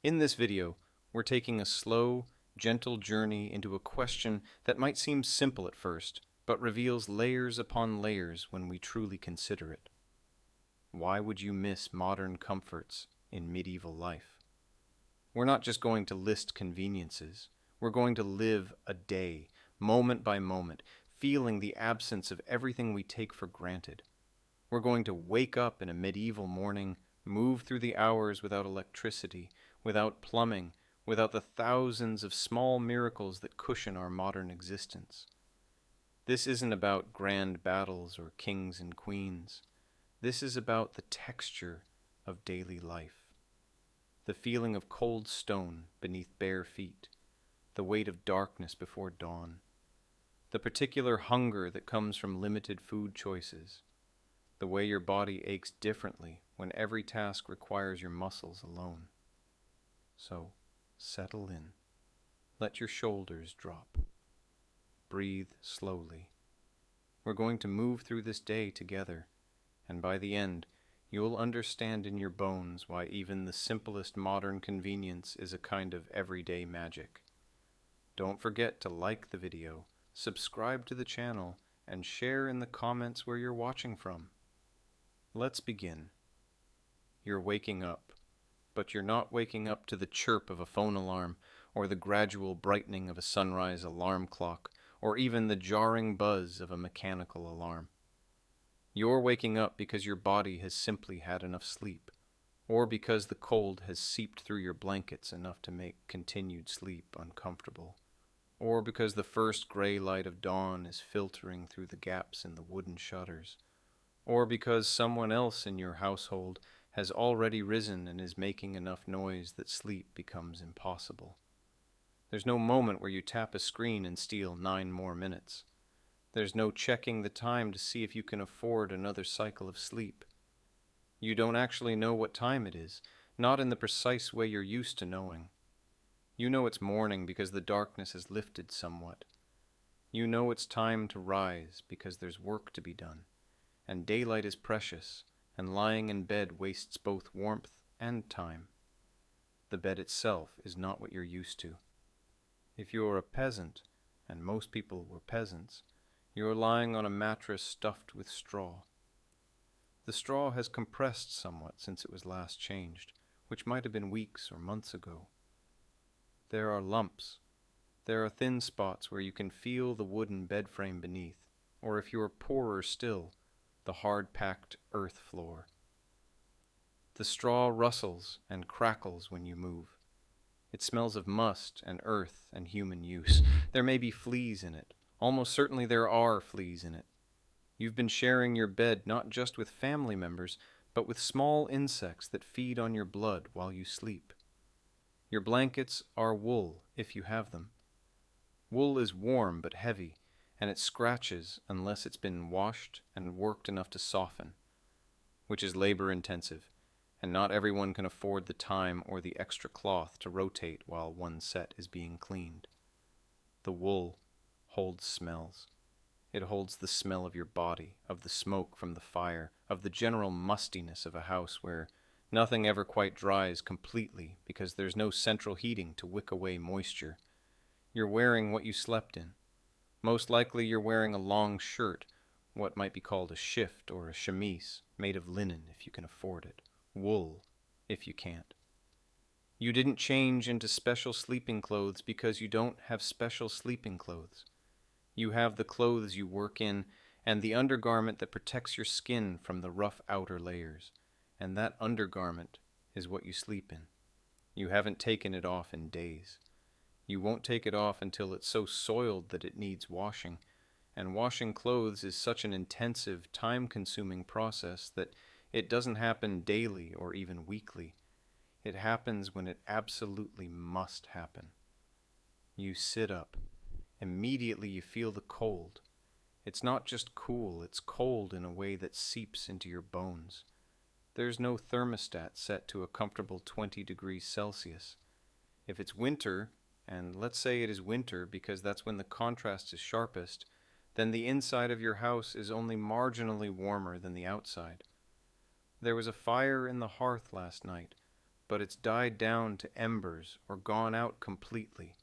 In this video, we're taking a slow, gentle journey into a question that might seem simple at first, but reveals layers upon layers when we truly consider it. Why would you miss modern comforts in medieval life? We're not just going to list conveniences. We're going to live a day, moment by moment, feeling the absence of everything we take for granted. We're going to wake up in a medieval morning, move through the hours without electricity, without plumbing, without the thousands of small miracles that cushion our modern existence. This isn't about grand battles or kings and queens. This is about the texture of daily life. The feeling of cold stone beneath bare feet, the weight of darkness before dawn, the particular hunger that comes from limited food choices, the way your body aches differently when every task requires your muscles alone. So, settle in. Let your shoulders drop. Breathe slowly. We're going to move through this day together, and by the end, you'll understand in your bones why even the simplest modern convenience is a kind of everyday magic. Don't forget to like the video, subscribe to the channel, and share in the comments where you're watching from. Let's begin. You're waking up, but you're not waking up to the chirp of a phone alarm, or the gradual brightening of a sunrise alarm clock, or even the jarring buzz of a mechanical alarm. You're waking up because your body has simply had enough sleep, or because the cold has seeped through your blankets enough to make continued sleep uncomfortable, or because the first gray light of dawn is filtering through the gaps in the wooden shutters, or because someone else in your household has already risen and is making enough noise that sleep becomes impossible. There's no moment where you tap a screen and steal 9 more minutes. There's no checking the time to see if you can afford another cycle of sleep. You don't actually know what time it is, not in the precise way you're used to knowing. You know it's morning because the darkness has lifted somewhat. You know it's time to rise because there's work to be done, and daylight is precious, and lying in bed wastes both warmth and time. The bed itself is not what you're used to. If you're a peasant, and most people were peasants, you're lying on a mattress stuffed with straw. The straw has compressed somewhat since it was last changed, which might have been weeks or months ago. There are lumps. There are thin spots where you can feel the wooden bed frame beneath, or if you are poorer still, the hard-packed earth floor. The straw rustles and crackles when you move. It smells of must and earth and human use. There may be fleas in it. Almost certainly there are fleas in it. You've been sharing your bed not just with family members, but with small insects that feed on your blood while you sleep. Your blankets are wool, if you have them. Wool is warm but heavy, and it scratches unless it's been washed and worked enough to soften, which is labor-intensive, and not everyone can afford the time or the extra cloth to rotate while one set is being cleaned. The wool holds smells. It holds the smell of your body, of the smoke from the fire, of the general mustiness of a house where nothing ever quite dries completely because there's no central heating to wick away moisture. You're wearing what you slept in. Most likely you're wearing a long shirt, what might be called a shift or a chemise, made of linen if you can afford it, wool if you can't. You didn't change into special sleeping clothes because you don't have special sleeping clothes. You have the clothes you work in and the undergarment that protects your skin from the rough outer layers, and that undergarment is what you sleep in. You haven't taken it off in days. You won't take it off until it's so soiled that it needs washing, and washing clothes is such an intensive, time-consuming process that it doesn't happen daily or even weekly. It happens when it absolutely must happen. You sit up. Immediately you feel the cold. It's not just cool, it's cold in a way that seeps into your bones. There's no thermostat set to a comfortable 20 degrees Celsius. If it's winter, and let's say it is winter because that's when the contrast is sharpest, then the inside of your house is only marginally warmer than the outside. There was a fire in the hearth last night, but it's died down to embers or gone out completely.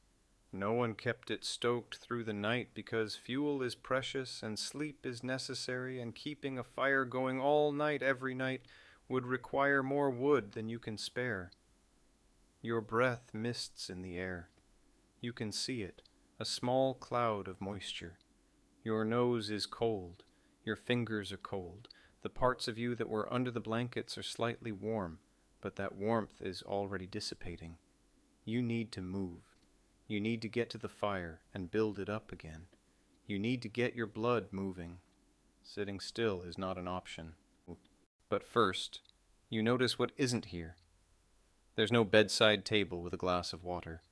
No one kept it stoked through the night because fuel is precious and sleep is necessary, and keeping a fire going all night every night would require more wood than you can spare. Your breath mists in the air. You can see it, a small cloud of moisture. Your nose is cold. Your fingers are cold. The parts of you that were under the blankets are slightly warm, but that warmth is already dissipating. You need to move. You need to get to the fire and build it up again. You need to get your blood moving. Sitting still is not an option. But first, you notice what isn't here. There's no bedside table with a glass of water.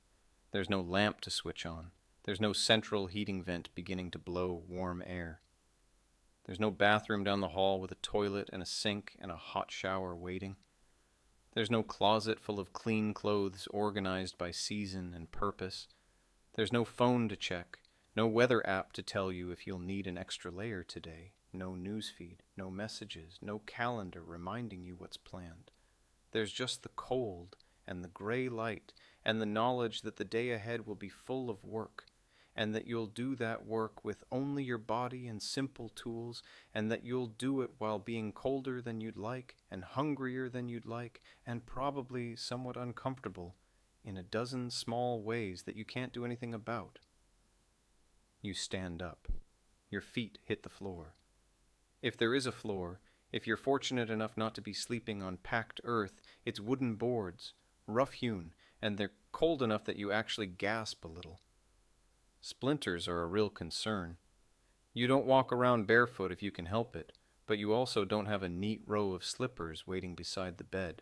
There's no lamp to switch on. There's no central heating vent beginning to blow warm air. There's no bathroom down the hall with a toilet and a sink and a hot shower waiting. There's no closet full of clean clothes organized by season and purpose. There's no phone to check, no weather app to tell you if you'll need an extra layer today, no newsfeed, no messages, no calendar reminding you what's planned. There's just the cold and the gray light and the knowledge that the day ahead will be full of work, and that you'll do that work with only your body and simple tools, and that you'll do it while being colder than you'd like, and hungrier than you'd like, and probably somewhat uncomfortable in a dozen small ways that you can't do anything about. You stand up. Your feet hit the floor. If there is a floor, if you're fortunate enough not to be sleeping on packed earth, it's wooden boards, rough-hewn, and they're cold enough that you actually gasp a little. Splinters are a real concern. You don't walk around barefoot if you can help it, but you also don't have a neat row of slippers waiting beside the bed.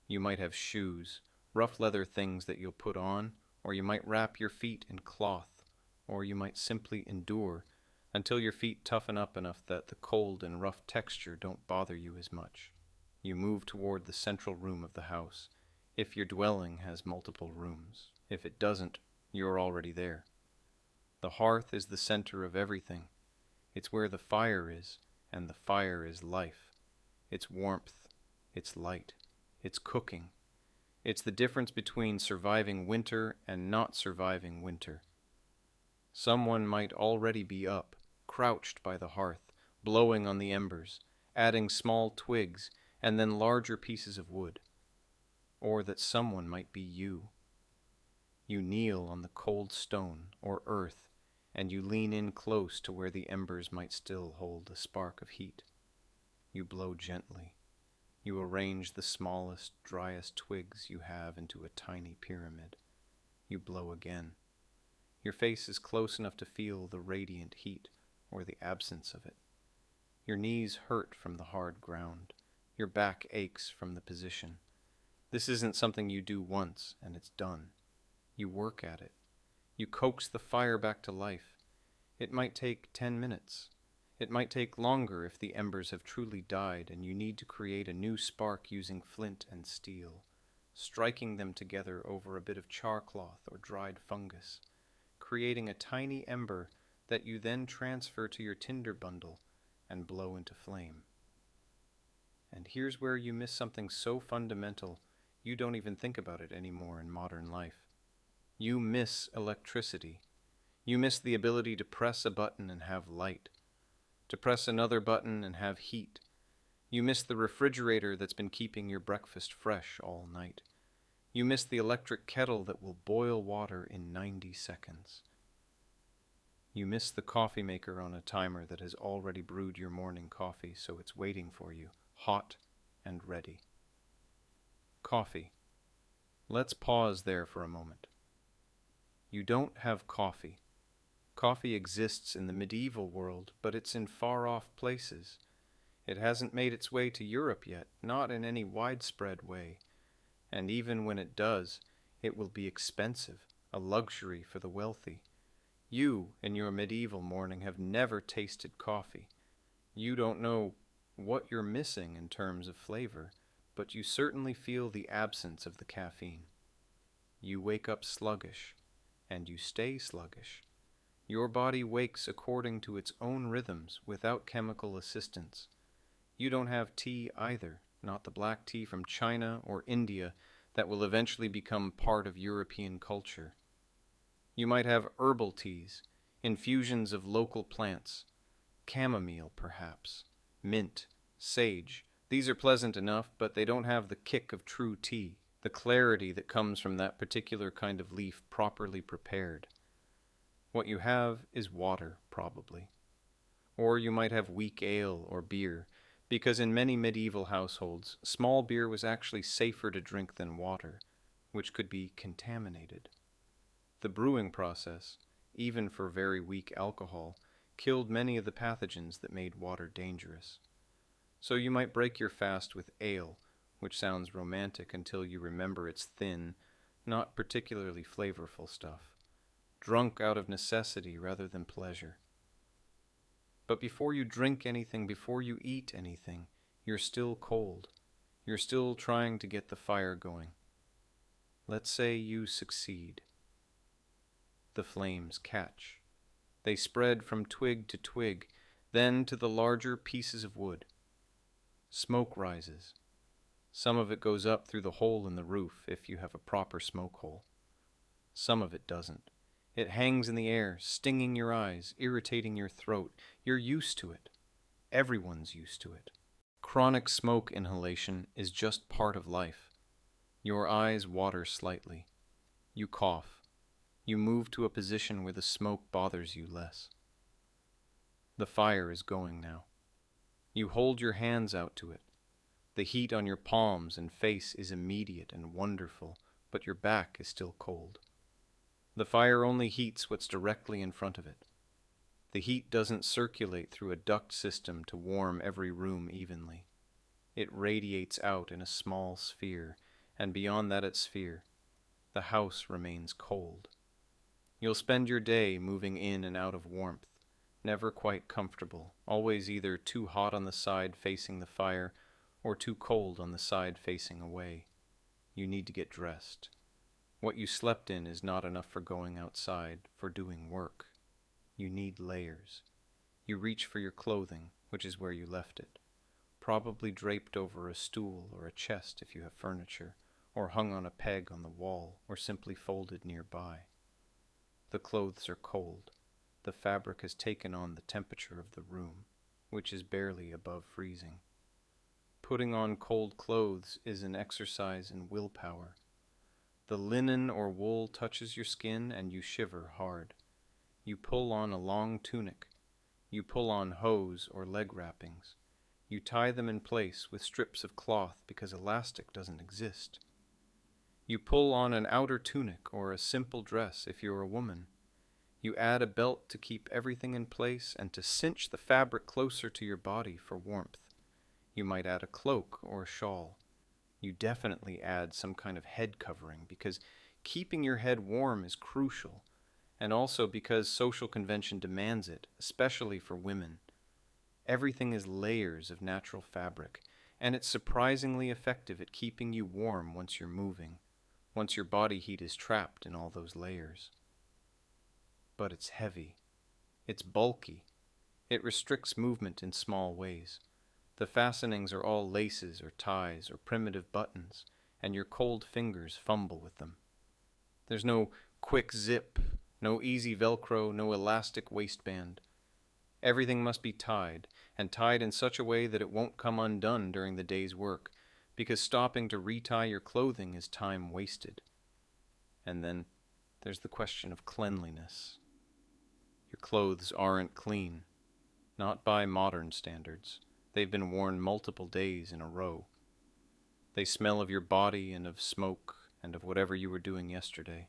You might have shoes, rough leather things that you'll put on, or you might wrap your feet in cloth, or you might simply endure until your feet toughen up enough that the cold and rough texture don't bother you as much. You move toward the central room of the house, if your dwelling has multiple rooms. If it doesn't, you're already there. The hearth is the center of everything. It's where the fire is, and the fire is life. It's warmth. It's light. It's cooking. It's the difference between surviving winter and not surviving winter. Someone might already be up, crouched by the hearth, blowing on the embers, adding small twigs and then larger pieces of wood. Or that someone might be you. You kneel on the cold stone or earth, and you lean in close to where the embers might still hold a spark of heat. You blow gently. You arrange the smallest, driest twigs you have into a tiny pyramid. You blow again. Your face is close enough to feel the radiant heat, or the absence of it. Your knees hurt from the hard ground. Your back aches from the position. This isn't something you do once, and it's done. You work at it. You coax the fire back to life. It might take 10 minutes. It might take longer if the embers have truly died and you need to create a new spark using flint and steel, striking them together over a bit of char cloth or dried fungus, creating a tiny ember that you then transfer to your tinder bundle and blow into flame. And here's where you miss something so fundamental you don't even think about it anymore in modern life. You miss electricity. You miss the ability to press a button and have light, to press another button and have heat. You miss the refrigerator that's been keeping your breakfast fresh all night. You miss the electric kettle that will boil water in 90 seconds. You miss the coffee maker on a timer that has already brewed your morning coffee, so it's waiting for you, hot and ready. Coffee. Let's pause there for a moment. You don't have coffee. Coffee exists in the medieval world, but it's in far-off places. It hasn't made its way to Europe yet, not in any widespread way. And even when it does, it will be expensive, a luxury for the wealthy. You, in your medieval morning, have never tasted coffee. You don't know what you're missing in terms of flavor, but you certainly feel the absence of the caffeine. You wake up sluggish, and you stay sluggish. Your body wakes according to its own rhythms without chemical assistance. You don't have tea either, not the black tea from China or India that will eventually become part of European culture. You might have herbal teas, infusions of local plants, chamomile perhaps, mint, sage. These are pleasant enough, but they don't have the kick of true tea, the clarity that comes from that particular kind of leaf properly prepared. What you have is water, probably. Or you might have weak ale or beer, because in many medieval households, small beer was actually safer to drink than water, which could be contaminated. The brewing process, even for very weak alcohol, killed many of the pathogens that made water dangerous. So you might break your fast with ale, which sounds romantic until you remember it's thin, not particularly flavorful stuff, drunk out of necessity rather than pleasure. But before you drink anything, before you eat anything, you're still cold. You're still trying to get the fire going. Let's say you succeed. The flames catch. They spread from twig to twig, then to the larger pieces of wood. Smoke rises. Some of it goes up through the hole in the roof if you have a proper smoke hole. Some of it doesn't. It hangs in the air, stinging your eyes, irritating your throat. You're used to it. Everyone's used to it. Chronic smoke inhalation is just part of life. Your eyes water slightly. You cough. You move to a position where the smoke bothers you less. The fire is going now. You hold your hands out to it. The heat on your palms and face is immediate and wonderful, but your back is still cold. The fire only heats what's directly in front of it. The heat doesn't circulate through a duct system to warm every room evenly. It radiates out in a small sphere, and beyond that sphere, the house remains cold. You'll spend your day moving in and out of warmth, never quite comfortable, always either too hot on the side facing the fire or too cold on the side facing away. You need to get dressed. What you slept in is not enough for going outside, for doing work. You need layers. You reach for your clothing, which is where you left it, probably draped over a stool or a chest if you have furniture, or hung on a peg on the wall, or simply folded nearby. The clothes are cold. The fabric has taken on the temperature of the room, which is barely above freezing. Putting on cold clothes is an exercise in willpower. The linen or wool touches your skin and you shiver hard. You pull on a long tunic. You pull on hose or leg wrappings. You tie them in place with strips of cloth because elastic doesn't exist. You pull on an outer tunic or a simple dress if you're a woman. You add a belt to keep everything in place and to cinch the fabric closer to your body for warmth. You might add a cloak or a shawl. You definitely add some kind of head covering because keeping your head warm is crucial, and also because social convention demands it, especially for women. Everything is layers of natural fabric, and it's surprisingly effective at keeping you warm once you're moving, once your body heat is trapped in all those layers. But it's heavy. It's bulky. It restricts movement in small ways. The fastenings are all laces or ties or primitive buttons, and your cold fingers fumble with them. There's no quick zip, no easy Velcro, no elastic waistband. Everything must be tied, and tied in such a way that it won't come undone during the day's work, because stopping to retie your clothing is time wasted. And then there's the question of cleanliness. Your clothes aren't clean, not by modern standards. They've been worn multiple days in a row. They smell of your body and of smoke and of whatever you were doing yesterday.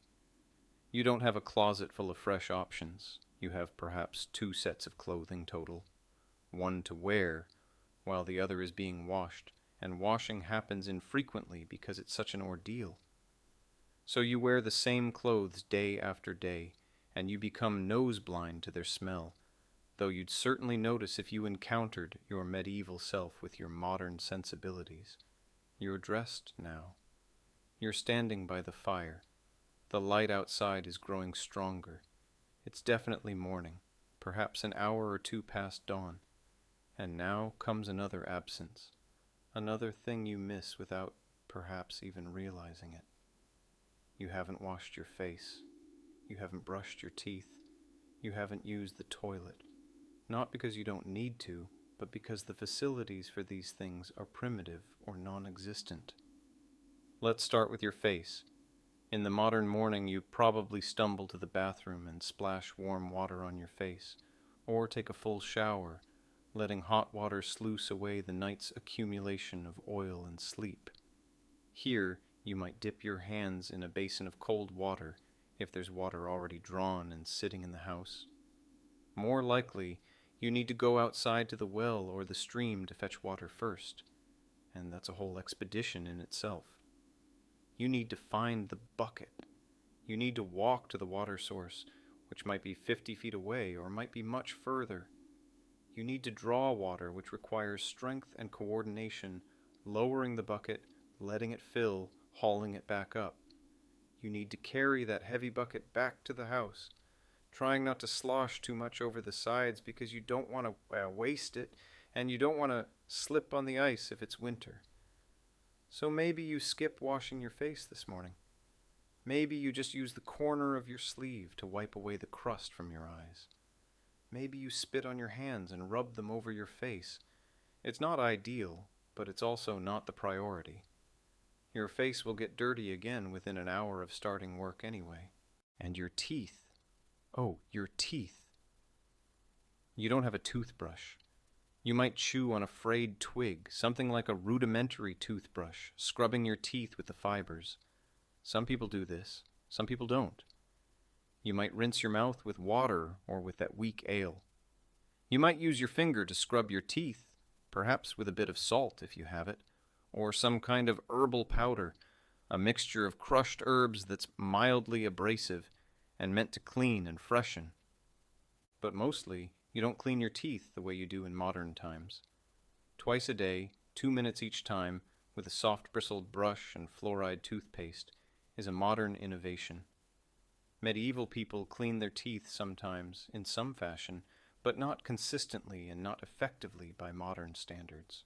You don't have a closet full of fresh options. You have perhaps 2 sets of clothing total. One to wear, while the other is being washed, and washing happens infrequently because it's such an ordeal. So you wear the same clothes day after day, and you become nose-blind to their smell, though you'd certainly notice if you encountered your medieval self with your modern sensibilities. You're dressed now. You're standing by the fire. The light outside is growing stronger. It's definitely morning, perhaps an hour or 2 past dawn. And now comes another absence, another thing you miss without perhaps even realizing it. You haven't washed your face. You haven't brushed your teeth. You haven't used the toilet. Not because you don't need to, but because the facilities for these things are primitive or non-existent. Let's start with your face. In the modern morning, you probably stumble to the bathroom and splash warm water on your face, or take a full shower, letting hot water sluice away the night's accumulation of oil and sleep. Here, you might dip your hands in a basin of cold water, if there's water already drawn and sitting in the house. More likely, you need to go outside to the well or the stream to fetch water first, and that's a whole expedition in itself. You need to find the bucket. You need to walk to the water source, which might be 50 feet away or might be much further. You need to draw water, which requires strength and coordination, lowering the bucket, letting it fill, hauling it back up. You need to carry that heavy bucket back to the house, trying not to slosh too much over the sides because you don't want to waste it, and you don't want to slip on the ice if it's winter. So maybe you skip washing your face this morning. Maybe you just use the corner of your sleeve to wipe away the crust from your eyes. Maybe you spit on your hands and rub them over your face. It's not ideal, but it's also not the priority. Your face will get dirty again within an hour of starting work anyway. And your teeth. Oh, your teeth. You don't have a toothbrush. You might chew on a frayed twig, something like a rudimentary toothbrush, scrubbing your teeth with the fibers. Some people do this, some people don't. You might rinse your mouth with water or with that weak ale. You might use your finger to scrub your teeth, perhaps with a bit of salt if you have it, or some kind of herbal powder, a mixture of crushed herbs that's mildly abrasive and meant to clean and freshen. But mostly, you don't clean your teeth the way you do in modern times. Twice a day, 2 minutes each time, with a soft bristled brush and fluoride toothpaste, is a modern innovation. Medieval people cleaned their teeth sometimes, in some fashion, but not consistently and not effectively by modern standards.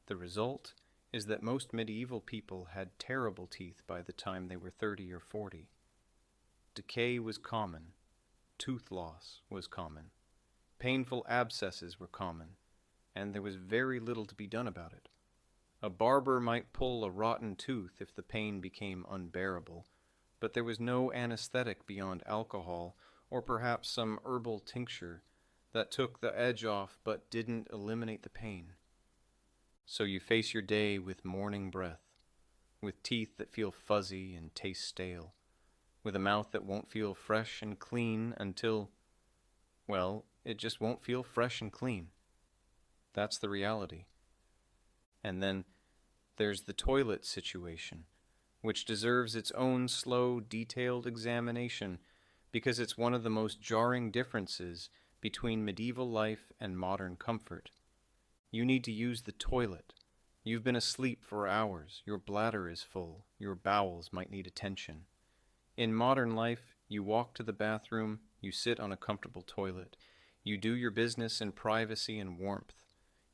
The result is that most medieval people had terrible teeth by the time they were 30 or 40. Decay was common. Tooth loss was common. Painful abscesses were common, and there was very little to be done about it. A barber might pull a rotten tooth if the pain became unbearable, but there was no anesthetic beyond alcohol or perhaps some herbal tincture that took the edge off but didn't eliminate the pain. So you face your day with morning breath, with teeth that feel fuzzy and taste stale, with a mouth that won't feel fresh and clean until, well, it just won't feel fresh and clean. That's the reality. And then there's the toilet situation, which deserves its own slow, detailed examination because it's one of the most jarring differences between medieval life and modern comfort. You need to use the toilet. You've been asleep for hours. Your bladder is full. Your bowels might need attention. In modern life, you walk to the bathroom, you sit on a comfortable toilet. You do your business in privacy and warmth.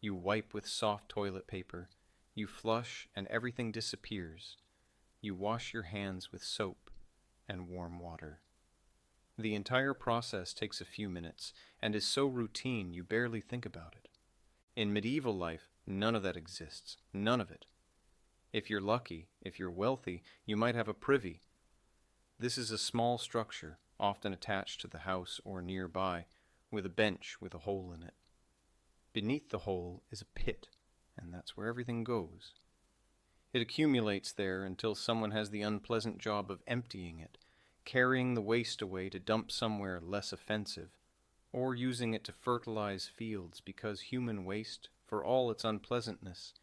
You wipe with soft toilet paper. You flush and everything disappears. You wash your hands with soap and warm water. The entire process takes a few minutes and is so routine you barely think about it. In medieval life, none of that exists. None of it. If you're lucky, if you're wealthy, you might have a privy. This is a small structure, often attached to the house or nearby, with a bench with a hole in it. Beneath the hole is a pit, and that's where everything goes. It accumulates there until someone has the unpleasant job of emptying it, carrying the waste away to dump somewhere less offensive, or using it to fertilize fields because human waste, for all its unpleasantness,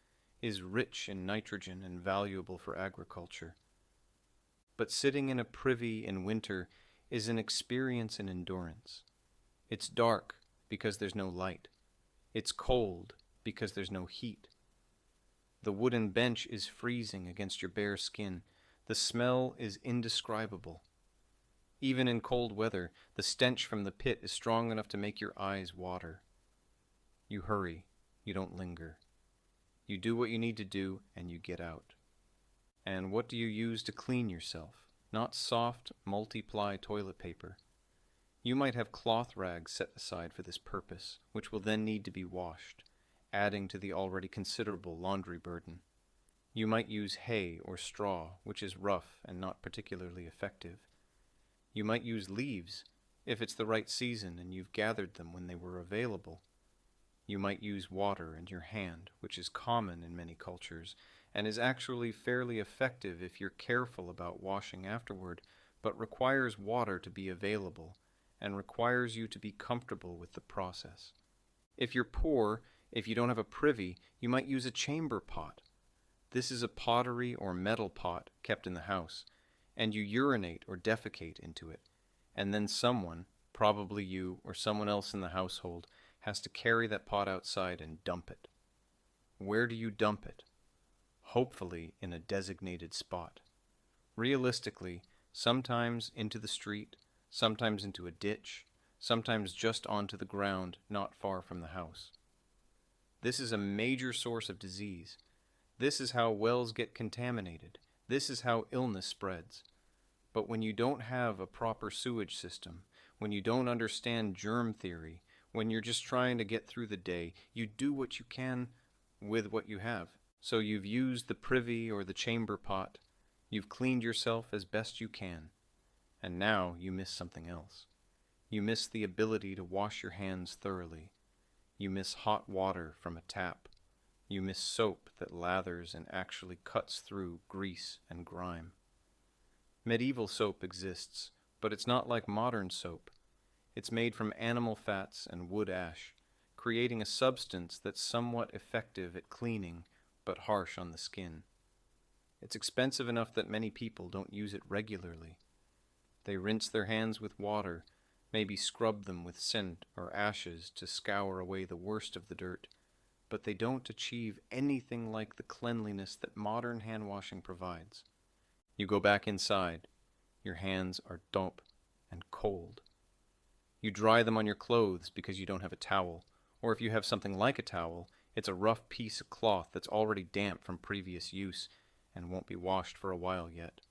is rich in nitrogen and valuable for agriculture. But sitting in a privy in winter is an experience in endurance. It's dark because there's no light. It's cold because there's no heat. The wooden bench is freezing against your bare skin. The smell is indescribable. Even in cold weather, the stench from the pit is strong enough to make your eyes water. You hurry. You don't linger. You do what you need to do, and you get out. And what do you use to clean yourself? Not soft, multiply toilet paper. You might have cloth rags set aside for this purpose, which will then need to be washed, adding to the already considerable laundry burden. You might use hay or straw, which is rough and not particularly effective. You might use leaves, if it's the right season and you've gathered them when they were available. You might use water in your hand, which is common in many cultures, and is actually fairly effective if you're careful about washing afterward, but requires water to be available, and requires you to be comfortable with the process. If you're poor, if you don't have a privy, you might use a chamber pot. This is a pottery or metal pot kept in the house, and you urinate or defecate into it, and then someone, probably you or someone else in the household, has to carry that pot outside and dump it. Where do you dump it? Hopefully in a designated spot. Realistically, sometimes into the street, sometimes into a ditch, sometimes just onto the ground not far from the house. This is a major source of disease. This is how wells get contaminated. This is how illness spreads. But when you don't have a proper sewage system, when you don't understand germ theory, when you're just trying to get through the day, you do what you can with what you have. So you've used the privy or the chamber pot. You've cleaned yourself as best you can. And now you miss something else. You miss the ability to wash your hands thoroughly. You miss hot water from a tap. You miss soap that lathers and actually cuts through grease and grime. Medieval soap exists, but it's not like modern soap. It's made from animal fats and wood ash, creating a substance that's somewhat effective at cleaning, but harsh on the skin. It's expensive enough that many people don't use it regularly. They rinse their hands with water, maybe scrub them with scent or ashes to scour away the worst of the dirt, but they don't achieve anything like the cleanliness that modern hand washing provides. You go back inside, your hands are damp and cold. You dry them on your clothes because you don't have a towel, or if you have something like a towel, it's a rough piece of cloth that's already damp from previous use and won't be washed for a while yet.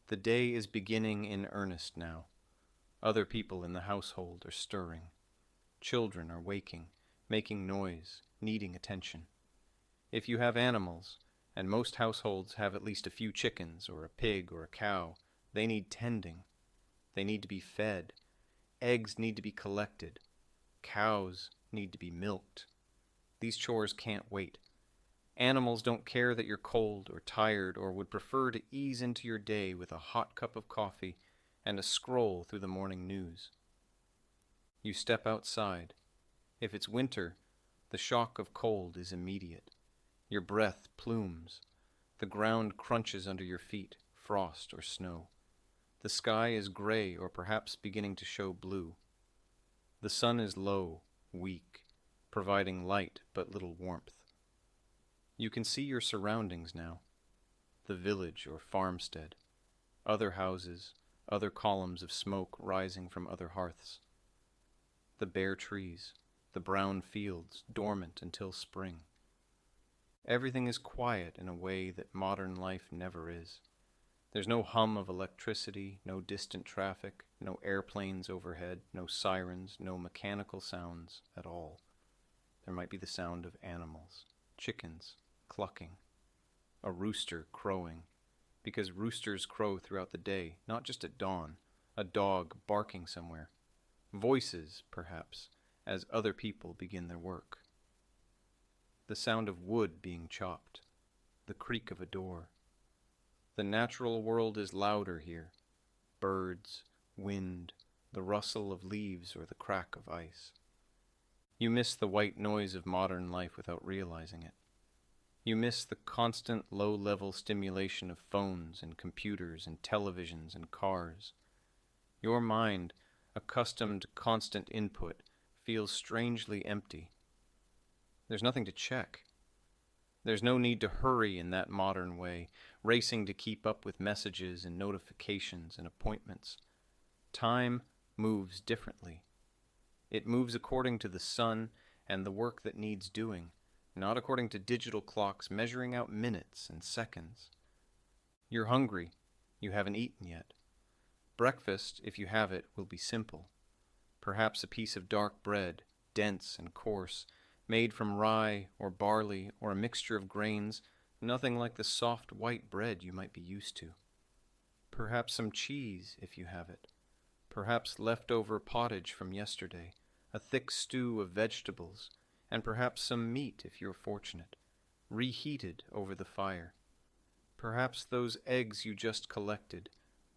The day is beginning in earnest now. Other people in the household are stirring. Children are waking, making noise, needing attention. If you have animals, and most households have at least a few chickens or a pig or a cow, they need tending. They need to be fed. Eggs need to be collected. Cows need to be milked. These chores can't wait. Animals don't care that you're cold or tired or would prefer to ease into your day with a hot cup of coffee and a scroll through the morning news. You step outside. If it's winter, the shock of cold is immediate. Your breath plumes. The ground crunches under your feet, frost or snow. The sky is gray or perhaps beginning to show blue. The sun is low, weak, providing light but little warmth. You can see your surroundings now. The village or farmstead, other houses, other columns of smoke rising from other hearths. The bare trees, the brown fields, dormant until spring. Everything is quiet in a way that modern life never is. There's no hum of electricity, no distant traffic, no airplanes overhead, no sirens, no mechanical sounds at all. There might be the sound of animals, chickens, clucking, a rooster crowing, because roosters crow throughout the day, not just at dawn, a dog barking somewhere, voices, perhaps, as other people begin their work. The sound of wood being chopped, the creak of a door. The natural world is louder here. Birds, wind, the rustle of leaves or the crack of ice. You miss the white noise of modern life without realizing it. You miss the constant low-level stimulation of phones and computers and televisions and cars. Your mind, accustomed to constant input, feels strangely empty. There's nothing to check. There's no need to hurry in that modern way, racing to keep up with messages and notifications and appointments. Time moves differently. It moves according to the sun and the work that needs doing, not according to digital clocks measuring out minutes and seconds. You're hungry. You haven't eaten yet. Breakfast, if you have it, will be simple. Perhaps a piece of dark bread, dense and coarse, made from rye or barley or a mixture of grains, nothing like the soft white bread you might be used to. Perhaps some cheese, if you have it. Perhaps leftover pottage from yesterday, a thick stew of vegetables, and perhaps some meat if you're fortunate, reheated over the fire. Perhaps those eggs you just collected,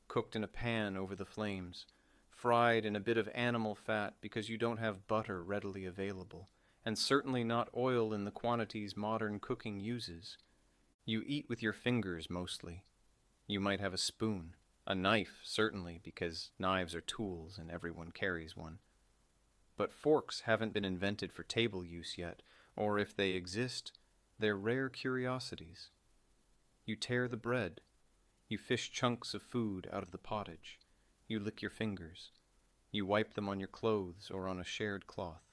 cooked in a pan over the flames, fried in a bit of animal fat because you don't have butter readily available, and certainly not oil in the quantities modern cooking uses. You eat with your fingers mostly. You might have a spoon, a knife certainly, because knives are tools and everyone carries one. But forks haven't been invented for table use yet, or if they exist, they're rare curiosities. You tear the bread. You fish chunks of food out of the pottage. You lick your fingers. You wipe them on your clothes or on a shared cloth.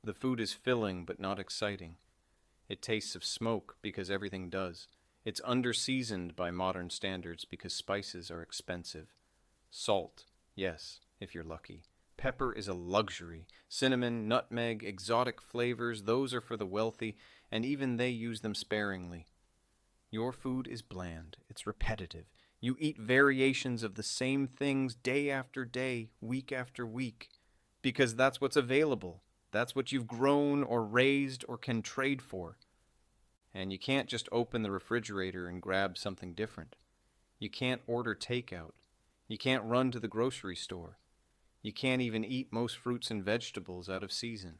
The food is filling but not exciting. It tastes of smoke because everything does. It's under-seasoned by modern standards because spices are expensive. Salt, yes, if you're lucky. Pepper is a luxury. Cinnamon, nutmeg, exotic flavors, those are for the wealthy, and even they use them sparingly. Your food is bland. It's repetitive. You eat variations of the same things day after day, week after week, because that's what's available. That's what you've grown or raised or can trade for. And you can't just open the refrigerator and grab something different. You can't order takeout. You can't run to the grocery store. You can't even eat most fruits and vegetables out of season.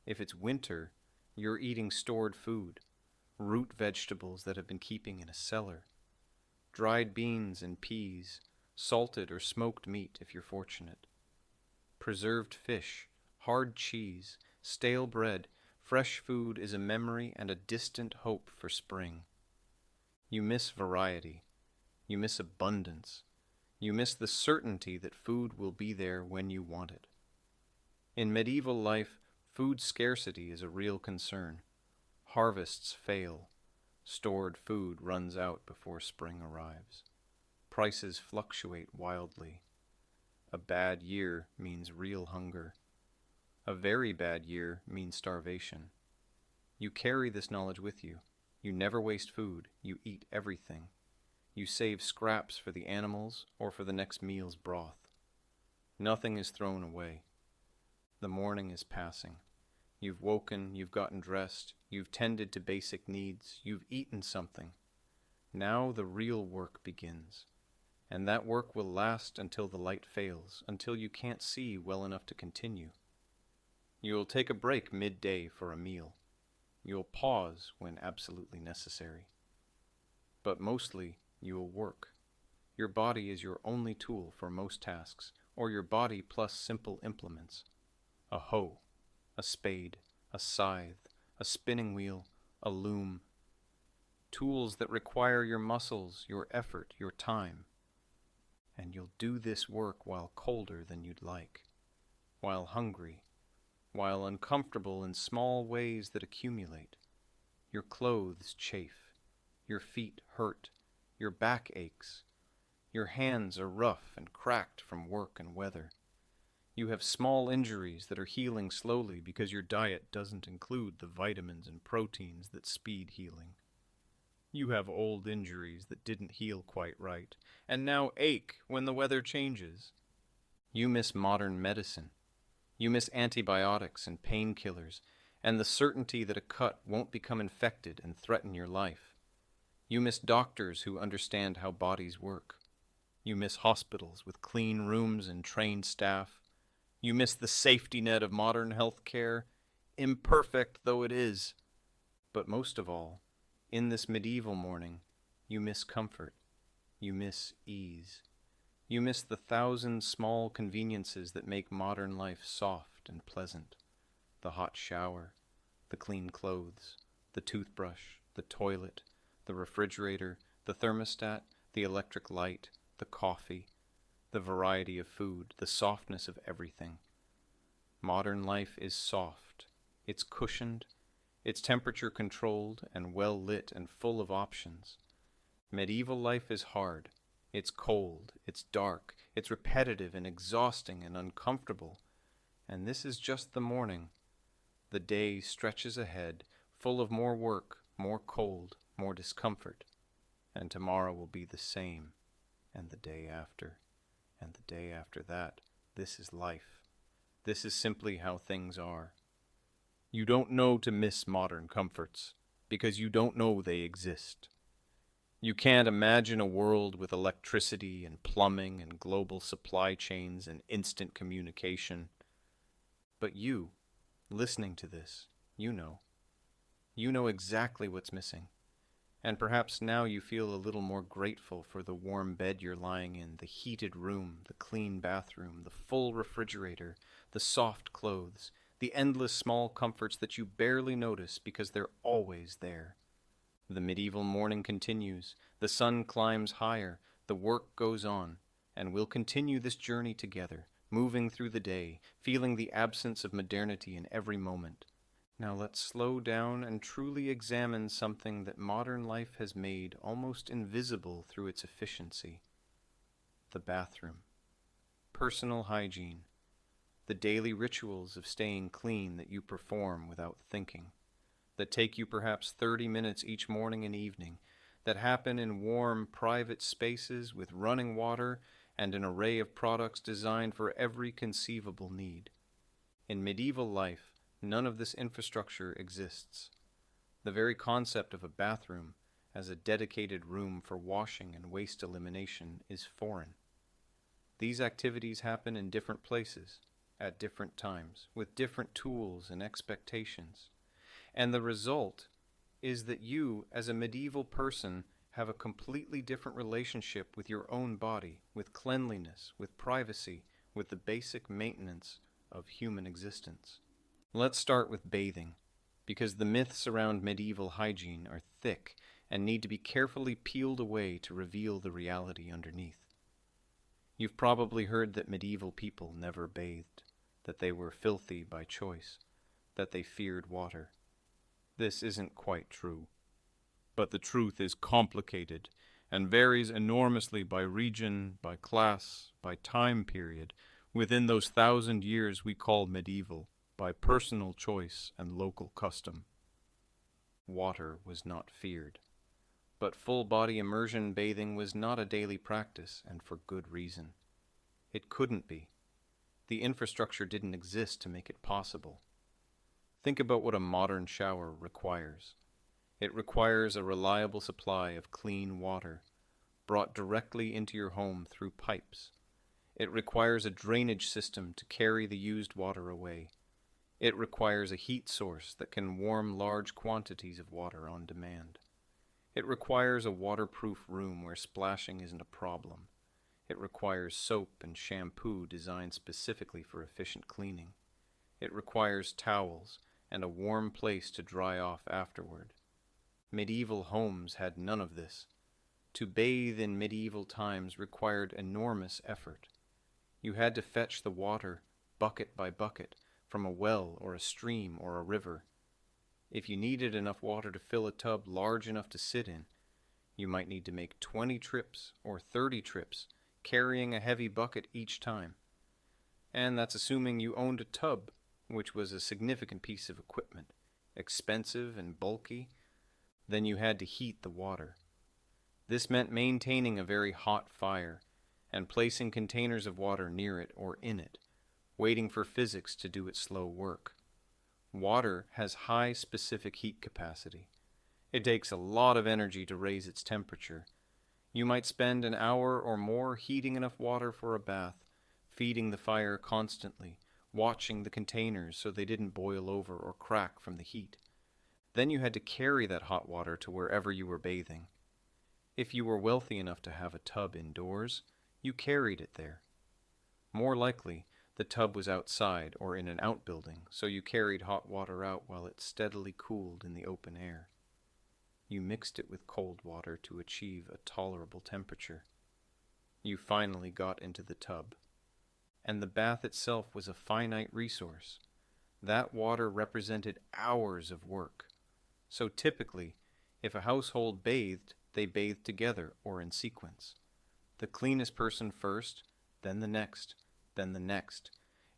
If it's winter, you're eating stored food. Root vegetables that have been keeping in a cellar, dried beans and peas, salted or smoked meat if you're fortunate, preserved fish, hard cheese, stale bread. Fresh food is a memory and a distant hope for spring. You miss variety. You miss abundance. You miss the certainty that food will be there when you want it. In medieval life, food scarcity is a real concern. Harvests fail. Stored food runs out before spring arrives. Prices fluctuate wildly. A bad year means real hunger. A very bad year means starvation. You carry this knowledge with you. You never waste food. You eat everything. You save scraps for the animals or for the next meal's broth. Nothing is thrown away. The morning is passing. You've woken, you've gotten dressed, you've tended to basic needs, you've eaten something. Now the real work begins. And that work will last until the light fails, until you can't see well enough to continue. You'll take a break midday for a meal. You'll pause when absolutely necessary. But mostly, you'll work. Your body is your only tool for most tasks, or your body plus simple implements. A hoe, a spade, a scythe, a spinning wheel, a loom. Tools that require your muscles, your effort, your time. And you'll do this work while colder than you'd like, while hungry, while uncomfortable in small ways that accumulate. Your clothes chafe, your feet hurt, your back aches, your hands are rough and cracked from work and weather. You have small injuries that are healing slowly because your diet doesn't include the vitamins and proteins that speed healing. You have old injuries that didn't heal quite right, and now ache when the weather changes. You miss modern medicine. You miss antibiotics and painkillers, and the certainty that a cut won't become infected and threaten your life. You miss doctors who understand how bodies work. You miss hospitals with clean rooms and trained staff. You miss the safety net of modern health care, imperfect though it is. But most of all, in this medieval morning, you miss comfort. You miss ease. You miss the 1,000 small conveniences that make modern life soft and pleasant. The hot shower, the clean clothes, the toothbrush, the toilet, the refrigerator, the thermostat, the electric light, the coffee, the variety of food, the softness of everything. Modern life is soft. It's cushioned. It's temperature controlled and well lit and full of options. Medieval life is hard. It's cold, it's dark, it's repetitive and exhausting and uncomfortable. And this is just the morning. The day stretches ahead, full of more work, more cold, more discomfort. And tomorrow will be the same, and the day after, and the day after that. This is life. This is simply how things are. You don't know to miss modern comforts, because you don't know they exist. You can't imagine a world with electricity and plumbing and global supply chains and instant communication. But you, listening to this, you know. You know exactly what's missing. And perhaps now you feel a little more grateful for the warm bed you're lying in, the heated room, the clean bathroom, the full refrigerator, the soft clothes, the endless small comforts that you barely notice because they're always there. The medieval morning continues, the sun climbs higher, the work goes on, and we'll continue this journey together, moving through the day, feeling the absence of modernity in every moment. Now let's slow down and truly examine something that modern life has made almost invisible through its efficiency. The bathroom. Personal hygiene. The daily rituals of staying clean that you perform without thinking, that take you perhaps 30 minutes each morning and evening, that happen in warm, private spaces with running water and an array of products designed for every conceivable need. In medieval life, none of this infrastructure exists. The very concept of a bathroom as a dedicated room for washing and waste elimination is foreign. These activities happen in different places, at different times, with different tools and expectations. And the result is that you, as a medieval person, have a completely different relationship with your own body, with cleanliness, with privacy, with the basic maintenance of human existence. Let's start with bathing, because the myths around medieval hygiene are thick and need to be carefully peeled away to reveal the reality underneath. You've probably heard that medieval people never bathed, that they were filthy by choice, that they feared water. This isn't quite true. But the truth is complicated and varies enormously by region, by class, by time period, within those 1,000 years we call medieval, by personal choice and local custom. Water was not feared. But full-body immersion bathing was not a daily practice, and for good reason. It couldn't be. The infrastructure didn't exist to make it possible. Think about what a modern shower requires. It requires a reliable supply of clean water, brought directly into your home through pipes. It requires a drainage system to carry the used water away. It requires a heat source that can warm large quantities of water on demand. It requires a waterproof room where splashing isn't a problem. It requires soap and shampoo designed specifically for efficient cleaning. It requires towels and a warm place to dry off afterward. Medieval homes had none of this. To bathe in medieval times required enormous effort. You had to fetch the water, bucket by bucket, from a well or a stream or a river. If you needed enough water to fill a tub large enough to sit in, you might need to make 20 trips or 30 trips, carrying a heavy bucket each time. And that's assuming you owned a tub, which was a significant piece of equipment, expensive and bulky. Then you had to heat the water. This meant maintaining a very hot fire and placing containers of water near it or in it, waiting for physics to do its slow work. Water has high specific heat capacity. It takes a lot of energy to raise its temperature. You might spend an hour or more heating enough water for a bath, feeding the fire constantly, watching the containers so they didn't boil over or crack from the heat. Then you had to carry that hot water to wherever you were bathing. If you were wealthy enough to have a tub indoors, you carried it there. More likely, the tub was outside or in an outbuilding, so you carried hot water out while it steadily cooled in the open air. You mixed it with cold water to achieve a tolerable temperature. You finally got into the tub. And the bath itself was a finite resource. That water represented hours of work. So typically, if a household bathed, They bathed together or in sequence. The cleanest person first, then the next, then the next.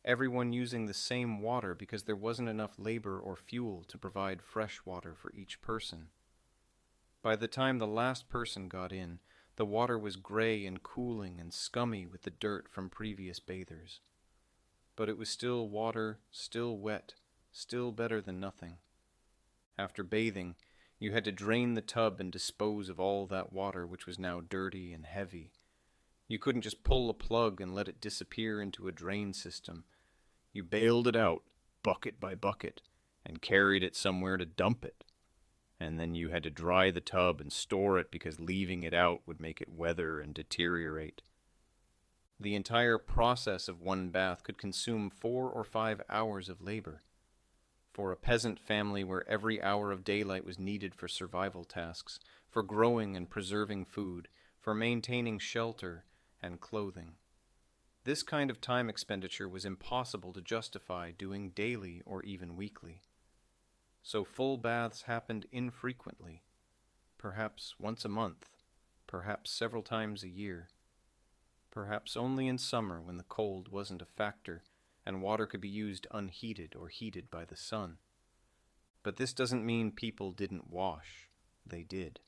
Everyone using the same water because there wasn't enough labor or fuel to provide fresh water for each person. By the time the last person got in, the water was gray and cooling and scummy with the dirt from previous bathers. But it was still water, still wet, still better than nothing. After bathing, you had to drain the tub and dispose of all that water which was now dirty and heavy. You couldn't just pull a plug and let it disappear into a drain system. You bailed it out, bucket by bucket, and carried it somewhere to dump it. And then you had to dry the tub and store it because leaving it out would make it weather and deteriorate. The entire process of one bath could consume 4 or 5 hours of labor. For a peasant family where every hour of daylight was needed for survival tasks, for growing and preserving food, for maintaining shelter and clothing. This kind of time expenditure was impossible to justify doing daily or even weekly. So full baths happened infrequently, perhaps once a month, perhaps several times a year, perhaps only in summer when the cold wasn't a factor and water could be used unheated or heated by the sun. But this doesn't mean people didn't wash. They did.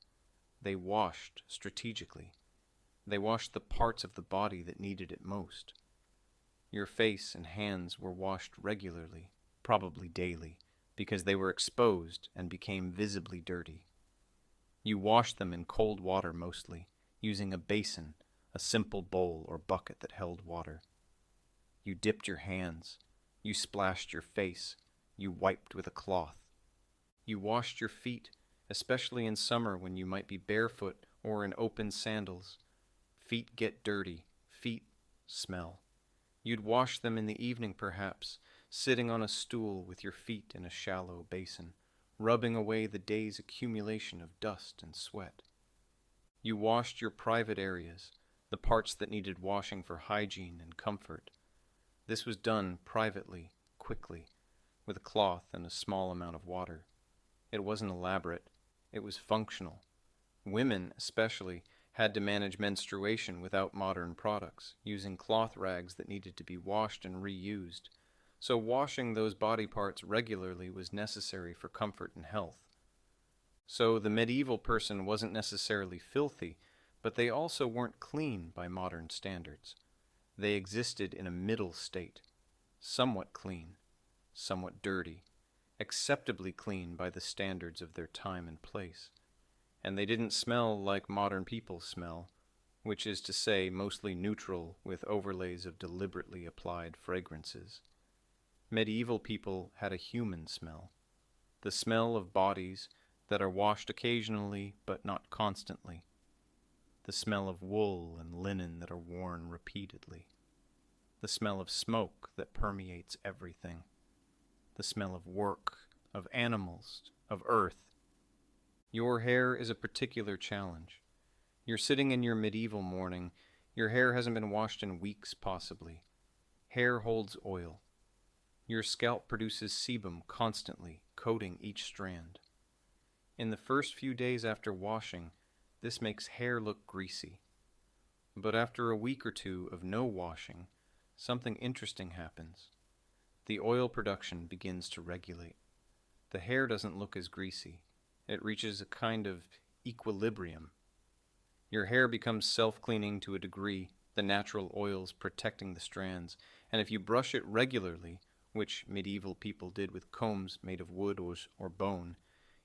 They washed strategically. They washed the parts of the body that needed it most. Your face and hands were washed regularly, probably daily, because they were exposed and became visibly dirty. You washed them in cold water mostly, using a basin, a simple bowl or bucket that held water. You dipped your hands. You splashed your face. You wiped with a cloth. You washed your feet, especially in summer when you might be barefoot or in open sandals. Feet get dirty. Feet smell. You'd wash them in the evening perhaps, sitting on a stool with your feet in a shallow basin, rubbing away the day's accumulation of dust and sweat. You washed your private areas, the parts that needed washing for hygiene and comfort. This was done privately, quickly, with a cloth and a small amount of water. It wasn't elaborate. It was functional. Women, especially, had to manage menstruation without modern products, using cloth rags that needed to be washed and reused. So washing those body parts regularly was necessary for comfort and health. So the medieval person wasn't necessarily filthy, but they also weren't clean by modern standards. They existed in a middle state, somewhat clean, somewhat dirty, acceptably clean by the standards of their time and place. And they didn't smell like modern people smell, which is to say mostly neutral with overlays of deliberately applied fragrances. Medieval people had a human smell, the smell of bodies that are washed occasionally but not constantly, the smell of wool and linen that are worn repeatedly, the smell of smoke that permeates everything, the smell of work, of animals, of earth. Your hair is a particular challenge. You're sitting in your medieval morning. Your hair hasn't been washed in weeks, possibly. Hair holds oil. Your scalp produces sebum constantly, coating each strand. In the first few days after washing, this makes hair look greasy. But after a week or two of no washing, something interesting happens. The oil production begins to regulate. The hair doesn't look as greasy. It reaches a kind of equilibrium. Your hair becomes self-cleaning to a degree, the natural oils protecting the strands, and if you brush it regularly, which medieval people did with combs made of wood or bone,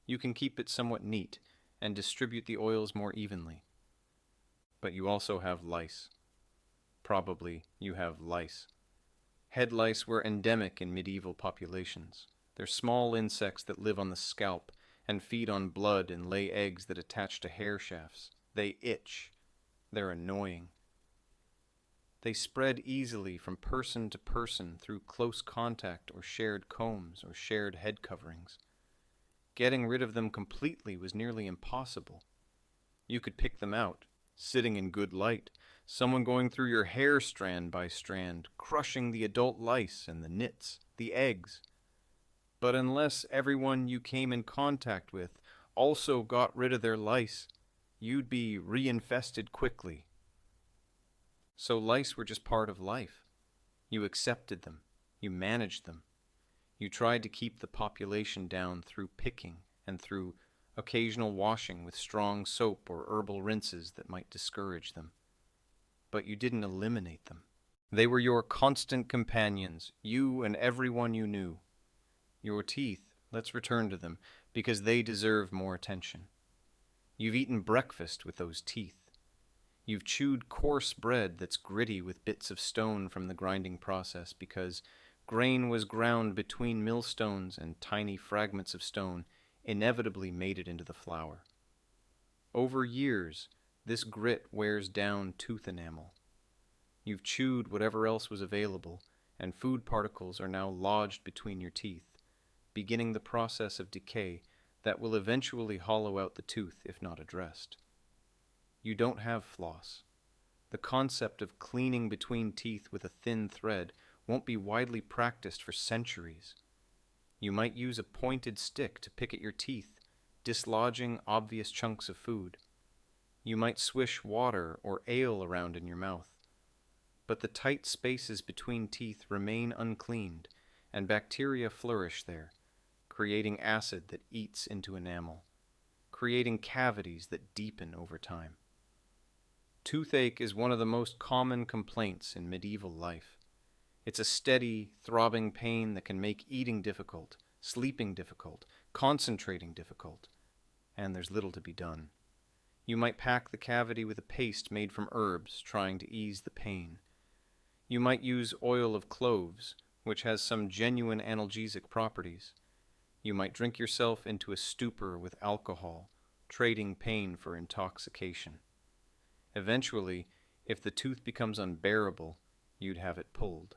you can keep it somewhat neat and distribute the oils more evenly. But you also have lice. Probably you have lice. Head lice were endemic in medieval populations. They're small insects that live on the scalp and feed on blood and lay eggs that attach to hair shafts. They itch. They're annoying. They spread easily from person to person through close contact or shared combs or shared head coverings. Getting rid of them completely was nearly impossible. You could pick them out, sitting in good light, someone going through your hair strand by strand, crushing the adult lice and the nits, the eggs. But unless everyone you came in contact with also got rid of their lice, you'd be reinfested quickly. So lice were just part of life. You accepted them. You managed them. You tried to keep the population down through picking and through occasional washing with strong soap or herbal rinses that might discourage them. But you didn't eliminate them. They were your constant companions, you and everyone you knew. Your teeth, let's return to them, because they deserve more attention. You've eaten breakfast with those teeth. You've chewed coarse bread that's gritty with bits of stone from the grinding process because grain was ground between millstones and tiny fragments of stone inevitably made it into the flour. Over years, this grit wears down tooth enamel. You've chewed whatever else was available, and food particles are now lodged between your teeth, beginning the process of decay that will eventually hollow out the tooth if not addressed. You don't have floss. The concept of cleaning between teeth with a thin thread won't be widely practiced for centuries. You might use a pointed stick to pick at your teeth, dislodging obvious chunks of food. You might swish water or ale around in your mouth. But the tight spaces between teeth remain uncleaned, and bacteria flourish there, creating acid that eats into enamel, creating cavities that deepen over time. Toothache is one of the most common complaints in medieval life. It's a steady, throbbing pain that can make eating difficult, sleeping difficult, concentrating difficult, and there's little to be done. You might pack the cavity with a paste made from herbs, trying to ease the pain. You might use oil of cloves, which has some genuine analgesic properties. You might drink yourself into a stupor with alcohol, trading pain for intoxication. Eventually, if the tooth becomes unbearable, you'd have it pulled.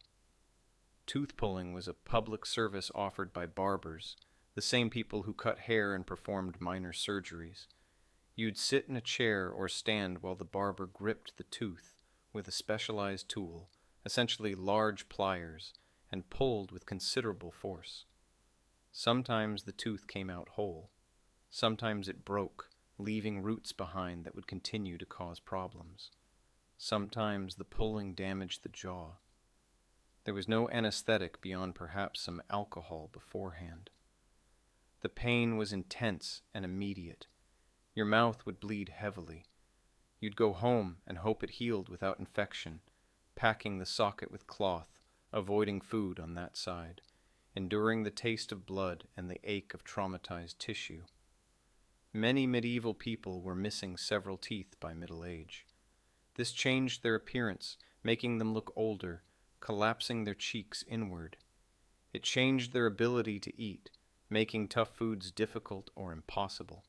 Tooth pulling was a public service offered by barbers, the same people who cut hair and performed minor surgeries. You'd sit in a chair or stand while the barber gripped the tooth with a specialized tool, essentially large pliers, and pulled with considerable force. Sometimes the tooth came out whole. Sometimes it broke, leaving roots behind that would continue to cause problems. Sometimes the pulling damaged the jaw. There was no anesthetic beyond perhaps some alcohol beforehand. The pain was intense and immediate. Your mouth would bleed heavily. You'd go home and hope it healed without infection, packing the socket with cloth, avoiding food on that side, enduring the taste of blood and the ache of traumatized tissue. Many medieval people were missing several teeth by middle age. This changed their appearance, making them look older, collapsing their cheeks inward. It changed their ability to eat, making tough foods difficult or impossible.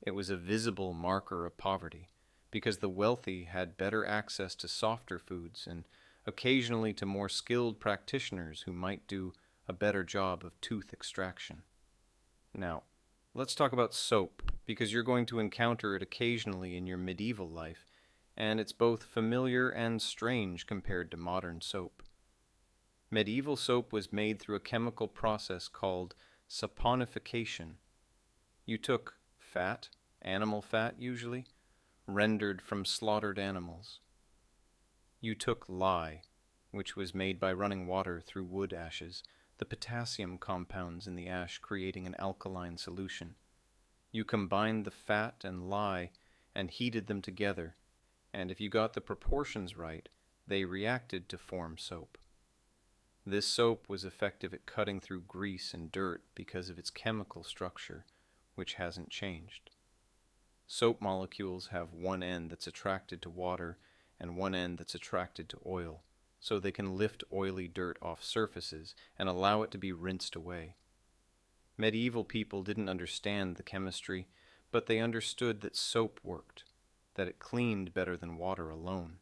It was a visible marker of poverty, because the wealthy had better access to softer foods and occasionally to more skilled practitioners who might do a better job of tooth extraction. Now, let's talk about soap, because you're going to encounter it occasionally in your medieval life, and it's both familiar and strange compared to modern soap. Medieval soap was made through a chemical process called saponification. You took fat, animal fat usually, rendered from slaughtered animals. You took lye, which was made by running water through wood ashes, the potassium compounds in the ash creating an alkaline solution. You combined the fat and lye and heated them together, and if you got the proportions right, they reacted to form soap. This soap was effective at cutting through grease and dirt because of its chemical structure, which hasn't changed. Soap molecules have one end that's attracted to water and one end that's attracted to oil, so they can lift oily dirt off surfaces and allow it to be rinsed away. Medieval people didn't understand the chemistry, but they understood that soap worked, that it cleaned better than water alone.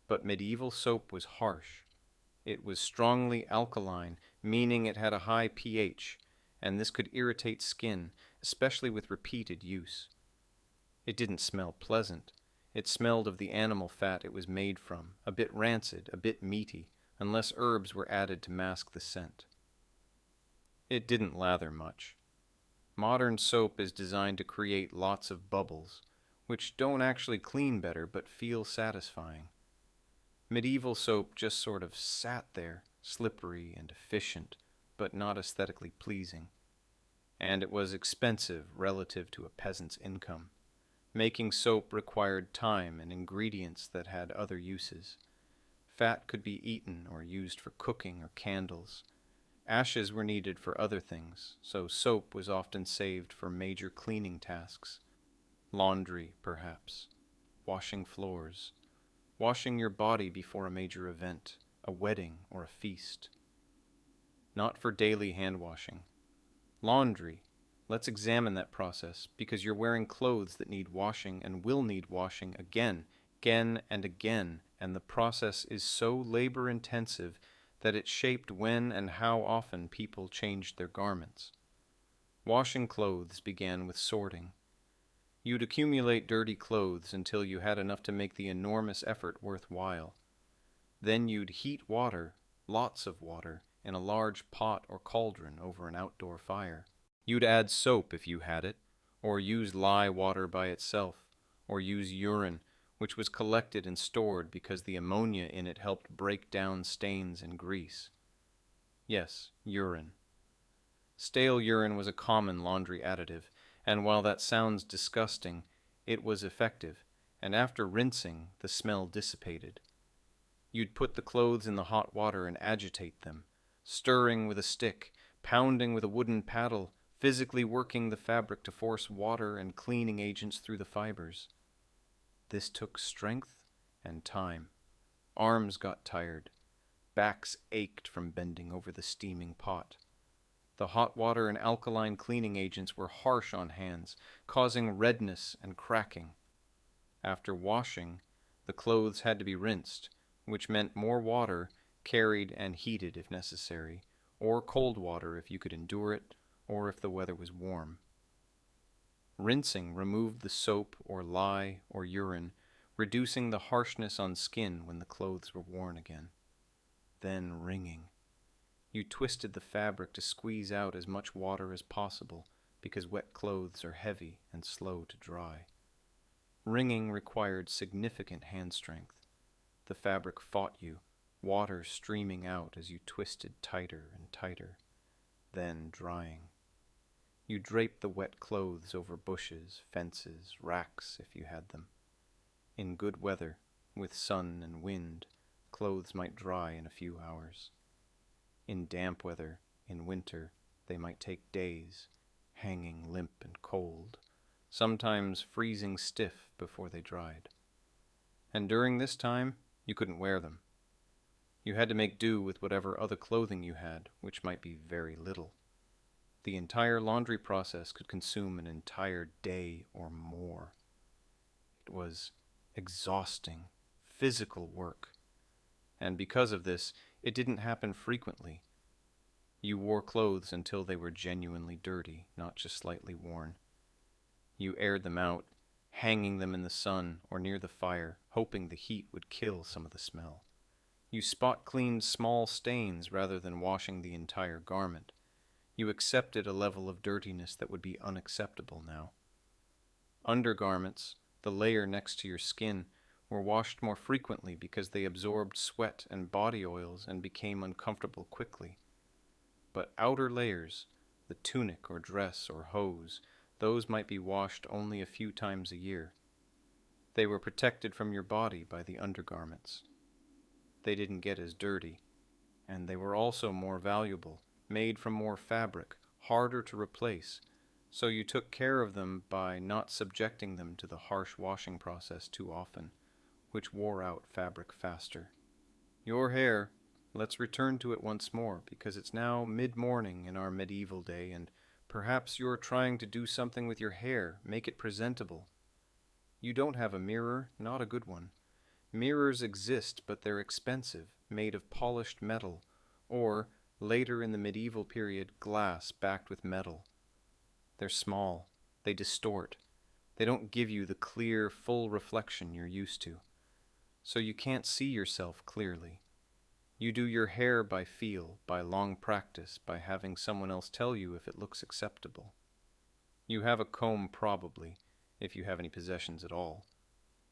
But medieval soap was harsh. It was strongly alkaline, meaning it had a high pH, and this could irritate skin, especially with repeated use. It didn't smell pleasant. It smelled of the animal fat it was made from, a bit rancid, a bit meaty, unless herbs were added to mask the scent. It didn't lather much. Modern soap is designed to create lots of bubbles, which don't actually clean better but feel satisfying. Medieval soap just sort of sat there, slippery and efficient, but not aesthetically pleasing. And it was expensive relative to a peasant's income. Making soap required time and ingredients that had other uses. Fat could be eaten or used for cooking or candles. Ashes were needed for other things, so soap was often saved for major cleaning tasks. Laundry, perhaps. Washing floors. Washing your body before a major event, a wedding or a feast. Not for daily hand washing. Laundry. Let's examine that process, because you're wearing clothes that need washing and will need washing again and again, and the process is so labor-intensive that it shaped when and how often people changed their garments. Washing clothes began with sorting. You'd accumulate dirty clothes until you had enough to make the enormous effort worthwhile. Then you'd heat water, lots of water, in a large pot or cauldron over an outdoor fire. You'd add soap if you had it, or use lye water by itself, or use urine, which was collected and stored because the ammonia in it helped break down stains and grease. Yes, urine. Stale urine was a common laundry additive, and while that sounds disgusting, it was effective, and after rinsing, the smell dissipated. You'd put the clothes in the hot water and agitate them, stirring with a stick, pounding with a wooden paddle, physically working the fabric to force water and cleaning agents through the fibers. This took strength and time. Arms got tired. Backs ached from bending over the steaming pot. The hot water and alkaline cleaning agents were harsh on hands, causing redness and cracking. After washing, the clothes had to be rinsed, which meant more water, carried and heated if necessary, or cold water if you could endure it, or if the weather was warm. Rinsing removed the soap or lye or urine, reducing the harshness on skin when the clothes were worn again. Then wringing. You twisted the fabric to squeeze out as much water as possible, because wet clothes are heavy and slow to dry. Wringing required significant hand strength. The fabric fought you, water streaming out as you twisted tighter and tighter. Then drying. You draped the wet clothes over bushes, fences, racks if you had them. In good weather, with sun and wind, clothes might dry in a few hours. In damp weather, in winter, they might take days, hanging limp and cold, sometimes freezing stiff before they dried. And during this time, you couldn't wear them. You had to make do with whatever other clothing you had, which might be very little. The entire laundry process could consume an entire day or more. It was exhausting, physical work. And because of this, it didn't happen frequently. You wore clothes until they were genuinely dirty, not just slightly worn. You aired them out, hanging them in the sun or near the fire, hoping the heat would kill some of the smell. You spot cleaned small stains rather than washing the entire garment. You accepted a level of dirtiness that would be unacceptable now. Undergarments, the layer next to your skin, were washed more frequently because they absorbed sweat and body oils and became uncomfortable quickly. But outer layers, the tunic or dress or hose, those might be washed only a few times a year. They were protected from your body by the undergarments. They didn't get as dirty, and they were also more valuable, made from more fabric, harder to replace, so you took care of them by not subjecting them to the harsh washing process too often, which wore out fabric faster. Your hair, let's return to it once more, because it's now mid-morning in our medieval day, and perhaps you're trying to do something with your hair, make it presentable. You don't have a mirror, not a good one. Mirrors exist, but they're expensive, made of polished metal, or, later in the medieval period, glass backed with metal. They're small, they distort, they don't give you the clear, full reflection you're used to. So you can't see yourself clearly. You do your hair by feel, by long practice, by having someone else tell you if it looks acceptable. You have a comb probably, if you have any possessions at all.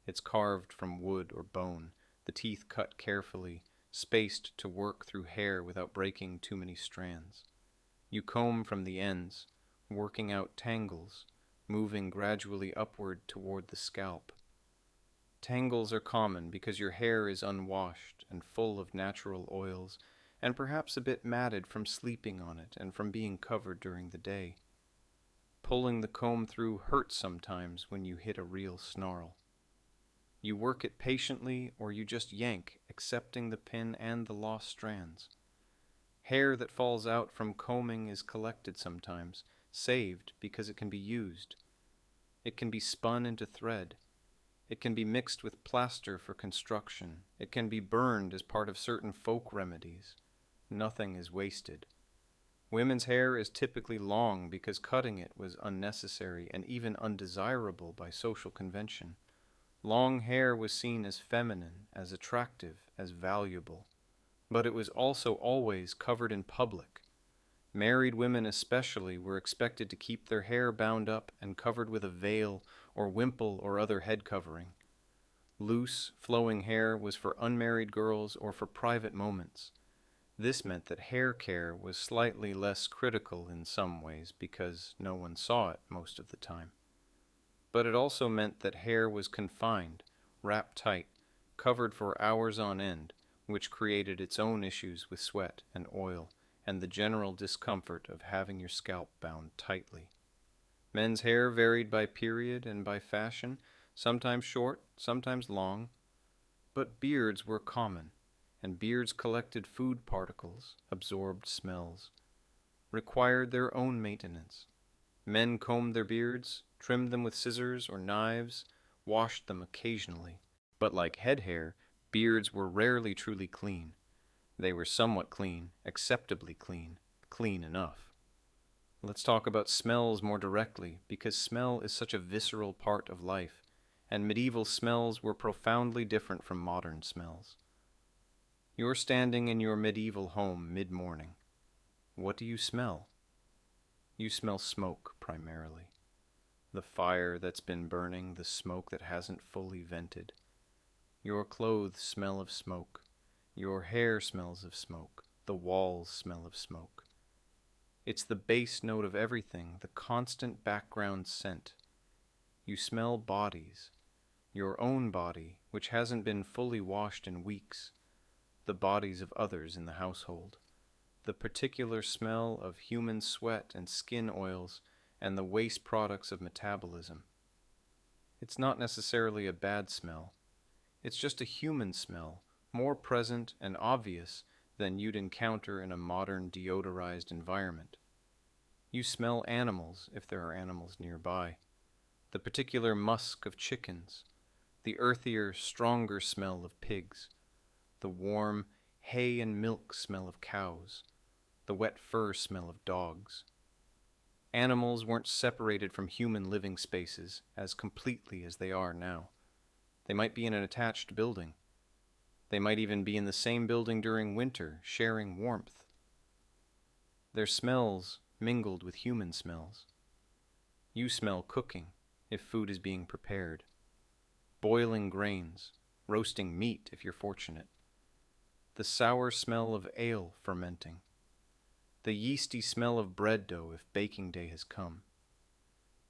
It's carved from wood or bone, the teeth cut carefully, spaced to work through hair without breaking too many strands. You comb from the ends, working out tangles, moving gradually upward toward the scalp. Tangles are common because your hair is unwashed and full of natural oils, and perhaps a bit matted from sleeping on it and from being covered during the day. Pulling the comb through hurts sometimes when you hit a real snarl. You work it patiently or you just yank, accepting the pin and the lost strands. Hair that falls out from combing is collected sometimes, saved because it can be used. It can be spun into thread. It can be mixed with plaster for construction. It can be burned as part of certain folk remedies. Nothing is wasted. Women's hair is typically long because cutting it was unnecessary and even undesirable by social convention. Long hair was seen as feminine, as attractive, as valuable. But it was also always covered in public. Married women especially were expected to keep their hair bound up and covered with a veil or wimple or other head covering. Loose, flowing hair was for unmarried girls or for private moments. This meant that hair care was slightly less critical in some ways because no one saw it most of the time. But it also meant that hair was confined, wrapped tight, covered for hours on end, which created its own issues with sweat and oil and the general discomfort of having your scalp bound tightly. Men's hair varied by period and by fashion, sometimes short, sometimes long, but beards were common, and beards collected food particles, absorbed smells, required their own maintenance. Men combed their beards, trimmed them with scissors or knives, washed them occasionally. But like head hair, beards were rarely truly clean. They were somewhat clean, acceptably clean, clean enough. Let's talk about smells more directly, because smell is such a visceral part of life, and medieval smells were profoundly different from modern smells. You're standing in your medieval home mid-morning. What do you smell? You smell smoke, primarily. The fire that's been burning, the smoke that hasn't fully vented. Your clothes smell of smoke. Your hair smells of smoke. The walls smell of smoke. It's the base note of everything, the constant background scent. You smell bodies. Your own body, which hasn't been fully washed in weeks. The bodies of others in the household. The particular smell of human sweat and skin oils and the waste products of metabolism. It's not necessarily a bad smell. It's just a human smell, more present and obvious than you'd encounter in a modern deodorized environment. You smell animals if there are animals nearby. The particular musk of chickens, the earthier, stronger smell of pigs, the warm hay and milk smell of cows, the wet fur smell of dogs. Animals weren't separated from human living spaces as completely as they are now. They might be in an attached building. They might even be in the same building during winter, sharing warmth. Their smells mingled with human smells. You smell cooking, if food is being prepared. Boiling grains, roasting meat if you're fortunate. The sour smell of ale fermenting. The yeasty smell of bread dough if baking day has come.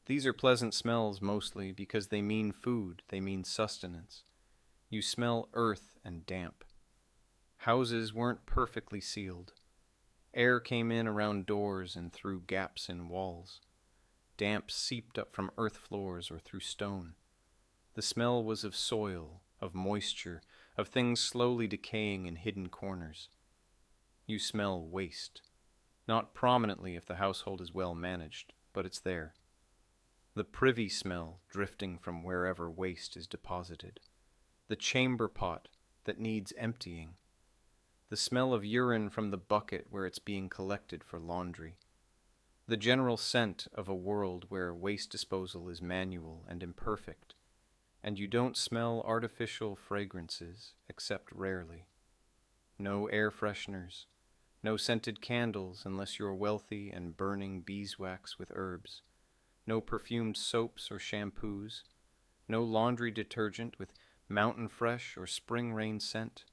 These are pleasant smells mostly because they mean food, they mean sustenance. You smell earth and damp. Houses weren't perfectly sealed. Air came in around doors and through gaps in walls. Damp seeped up from earth floors or through stone. The smell was of soil, of moisture, of things slowly decaying in hidden corners. You smell waste. Not prominently if the household is well managed, but it's there. The privy smell drifting from wherever waste is deposited. The chamber pot that needs emptying. The smell of urine from the bucket where it's being collected for laundry. The general scent of a world where waste disposal is manual and imperfect, and you don't smell artificial fragrances except rarely. No air fresheners, no scented candles unless you're wealthy and burning beeswax with herbs. No perfumed soaps or shampoos, no laundry detergent with mountain fresh or spring rain scent.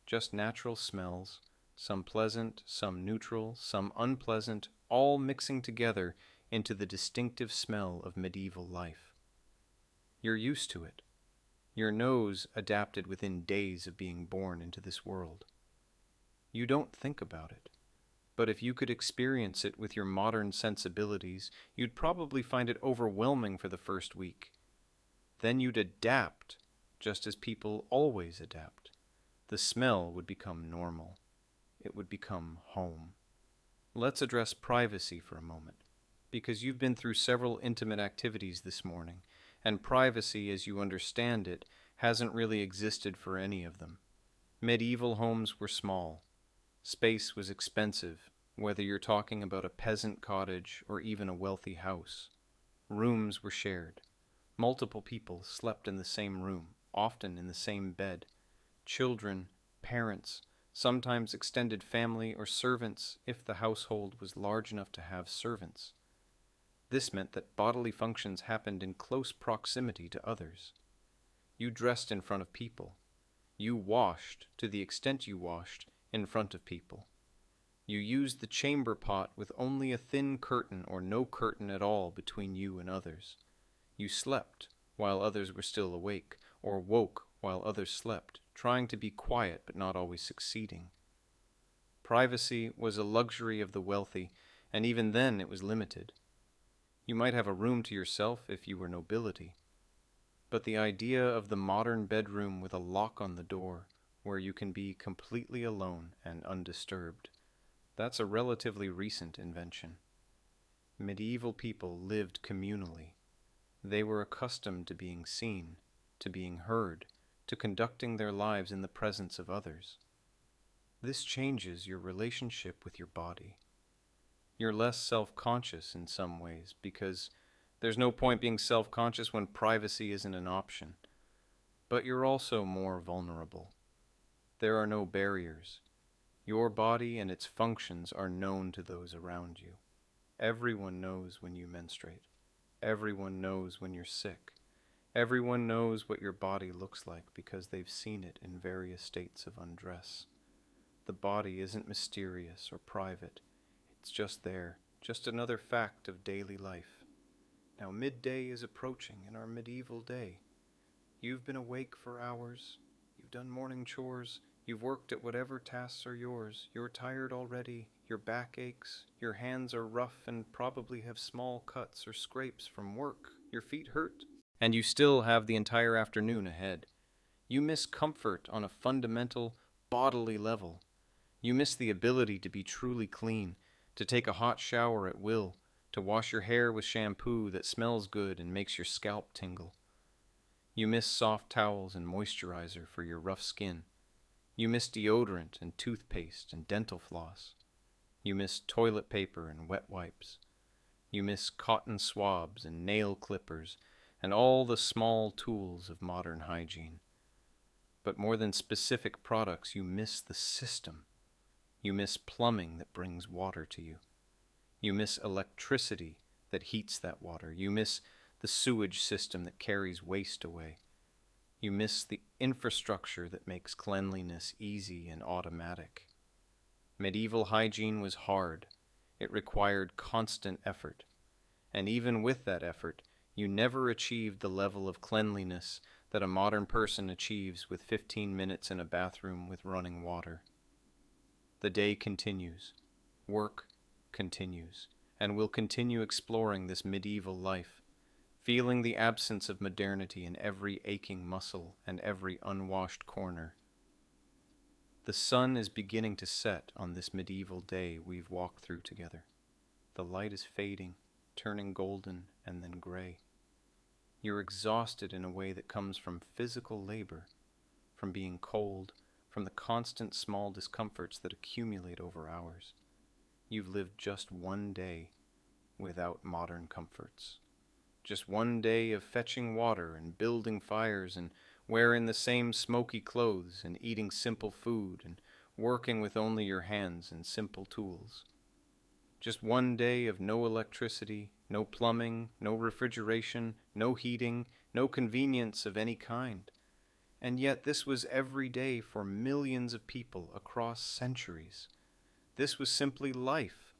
Just natural smells, some pleasant, some neutral, some unpleasant, all mixing together into the distinctive smell of medieval life. You're used to it. Your nose adapted within days of being born into this world. You don't think about it. But if you could experience it with your modern sensibilities, you'd probably find it overwhelming for the first week. Then you'd adapt, just as people always adapt. The smell would become normal. It would become home. Let's address privacy for a moment, because you've been through several intimate activities this morning, and privacy, as you understand it, hasn't really existed for any of them. Medieval homes were small. Space was expensive, whether you're talking about a peasant cottage or even a wealthy house. Rooms were shared. Multiple people slept in the same room, often in the same bed. Children, parents, sometimes extended family or servants if the household was large enough to have servants. This meant that bodily functions happened in close proximity to others. You dressed in front of people. You washed, to the extent you washed, in front of people. You used the chamber pot with only a thin curtain or no curtain at all between you and others. You slept while others were still awake, or woke while others slept, trying to be quiet but not always succeeding. Privacy was a luxury of the wealthy, and even then it was limited. You might have a room to yourself if you were nobility, but the idea of the modern bedroom with a lock on the door, where you can be completely alone and undisturbed, that's a relatively recent invention. Medieval people lived communally. They were accustomed to being seen, to being heard, to conducting their lives in the presence of others. This changes your relationship with your body. You're less self-conscious in some ways, because there's no point being self-conscious when privacy isn't an option. But you're also more vulnerable. There are no barriers. Your body and its functions are known to those around you. Everyone knows when you menstruate. Everyone knows when you're sick. Everyone knows what your body looks like because they've seen it in various states of undress. The body isn't mysterious or private. It's just there, just another fact of daily life. Now midday is approaching in our medieval day. You've been awake for hours. You've done morning chores. You've worked at whatever tasks are yours. You're tired already. Your back aches. Your hands are rough and probably have small cuts or scrapes from work. Your feet hurt. And you still have the entire afternoon ahead. You miss comfort on a fundamental, bodily level. You miss the ability to be truly clean, to take a hot shower at will, to wash your hair with shampoo that smells good and makes your scalp tingle. You miss soft towels and moisturizer for your rough skin. You miss deodorant and toothpaste and dental floss. You miss toilet paper and wet wipes. You miss cotton swabs and nail clippers and all the small tools of modern hygiene. But more than specific products, you miss the system. You miss plumbing that brings water to you. You miss electricity that heats that water. You miss the sewage system that carries waste away. You miss the infrastructure that makes cleanliness easy and automatic. Medieval hygiene was hard. It required constant effort. And even with that effort, you never achieved the level of cleanliness that a modern person achieves with 15 minutes in a bathroom with running water. The day continues. Work continues. And we'll continue exploring this medieval life, feeling the absence of modernity in every aching muscle and every unwashed corner. The sun is beginning to set on this medieval day we've walked through together. The light is fading, turning golden and then gray. You're exhausted in a way that comes from physical labor, from being cold, from the constant small discomforts that accumulate over hours. You've lived just one day without modern comforts. Just one day of fetching water and building fires and wearing the same smoky clothes and eating simple food and working with only your hands and simple tools. Just one day of no electricity, No plumbing, no refrigeration, no heating, no convenience of any kind. And yet this was every day for millions of people across centuries. This was simply life.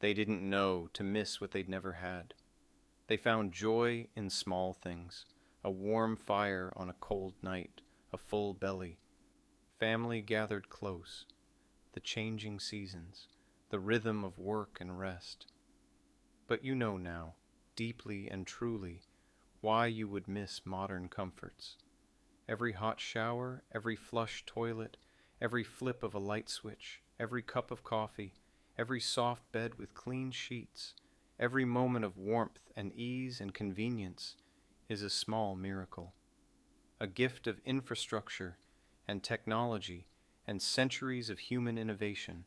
They didn't know to miss what they'd never had. They found joy in small things: a warm fire on a cold night, a full belly, family gathered close, the changing seasons, the rhythm of work and rest. But you know now, deeply and truly, why you would miss modern comforts. Every hot shower, every flush toilet, every flip of a light switch, every cup of coffee, every soft bed with clean sheets, every moment of warmth and ease and convenience is a small miracle, a gift of infrastructure and technology and centuries of human innovation.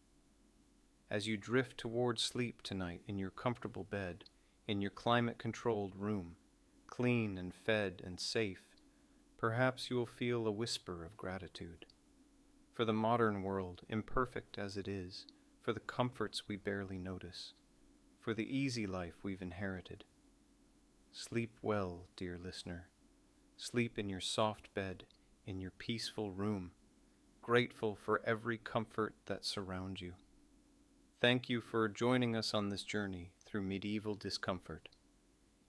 As you drift toward sleep tonight in your comfortable bed, in your climate-controlled room, clean and fed and safe, perhaps you will feel a whisper of gratitude for the modern world, imperfect as it is, for the comforts we barely notice, for the easy life we've inherited. Sleep well, dear listener. Sleep in your soft bed, in your peaceful room, grateful for every comfort that surrounds you. Thank you for joining us on this journey through medieval discomfort.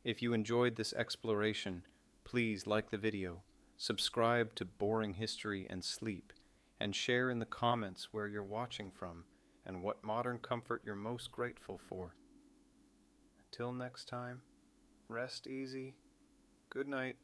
If you enjoyed this exploration, please like the video, subscribe to Boring History and Sleep, and share in the comments where you're watching from and what modern comfort you're most grateful for. Until next time, rest easy. Good night.